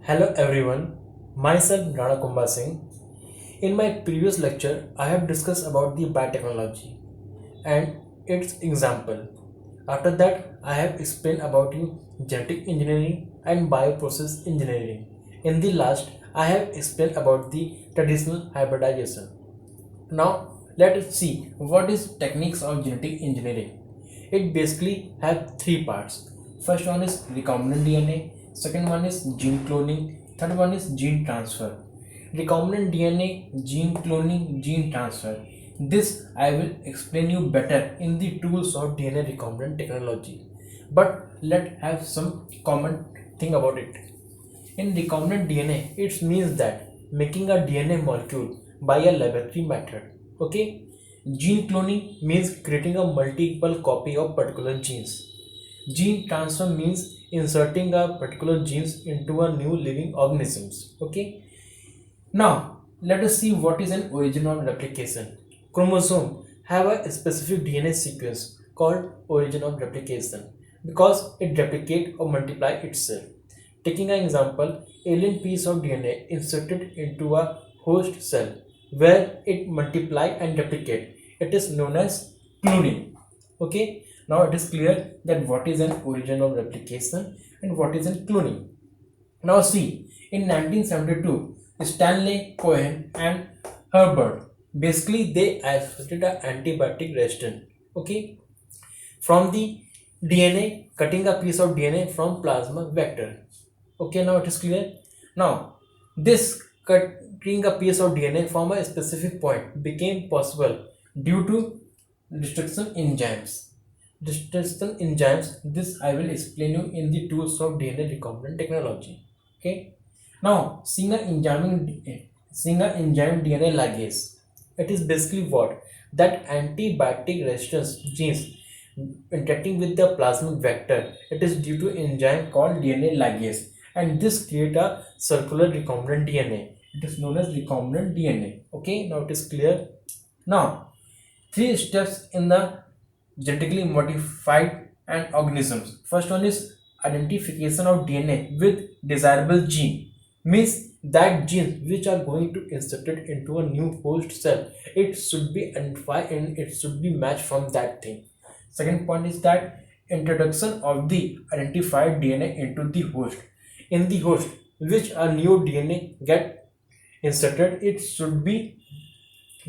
Hello everyone, myself Rana Kumba Singh. In my previous lecture, I have discussed about the biotechnology and its example. After that, I have explained about you genetic engineering and bioprocess engineering. In the last, I have explained about the traditional hybridization. Now, let us see what is techniques of genetic engineering. It basically have three parts. First one is recombinant DNA, second one is gene cloning, third one is gene transfer. Recombinant DNA, gene cloning, gene transfer. This I will explain you better in the tools of DNA recombinant technology. But let's have some common thing about it. In recombinant DNA, it means that making a DNA molecule by a laboratory method. Okay. Gene cloning means creating a multiple copy of particular genes. Gene transfer means inserting a particular genes into a new living organisms. Okay. Now let us see what is an origin of replication. Chromosome have a specific DNA sequence called origin of replication because it replicate or multiply itself. Taking an example, alien piece of DNA inserted into a host cell where it multiply and replicate. It is known as cloning. Okay. Now it is clear that what is an origin of replication and what is an cloning. Now see, in 1972, Stanley Cohen and Herbert basically they isolated an antibiotic resistant. Okay, from the DNA, cutting a piece of DNA from plasma vector. Okay, now it is clear. Now, this cutting a piece of DNA from a specific point became possible due to destruction enzymes. Destruction enzymes, this I will explain you in the tools of DNA recombinant technology. Okay. Now, seeing a enzyme DNA ligase. It is basically what? That antibiotic resistance genes interacting with the plasmid vector. It is due to enzyme called DNA ligase, and this create a circular recombinant DNA. It is known as recombinant DNA. Okay, now it is clear. Now, three steps in the genetically modified and organisms. First one is identification of DNA with desirable gene. Means that genes which are going to inserted into a new host cell, it should be identified and it should be matched from that thing. Second point is that introduction of the identified DNA into the host. In the host, which a new DNA get inserted, it should be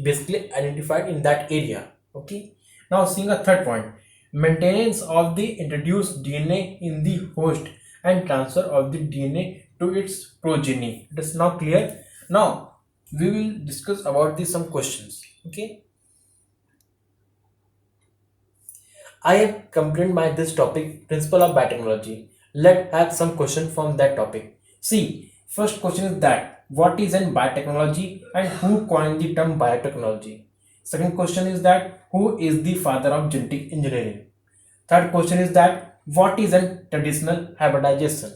basically identified in that area. Okay. Now seeing a third point, maintenance of the introduced DNA in the host and transfer of the DNA to its progeny. It is now clear. Now we will discuss about these some questions. Okay. I have completed my this topic principle of biotechnology. Let's have some question from that topic. See, first question is that what is an biotechnology and who coined the term biotechnology? Second question is that who is the father of genetic engineering? Third question is that what is an traditional hybridization?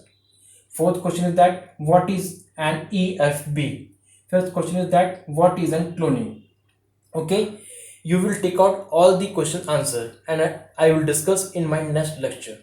Fourth question is that what is an EFB? Fifth question is that what is an cloning? Okay, you will take out all the question answer and I will discuss in my next lecture.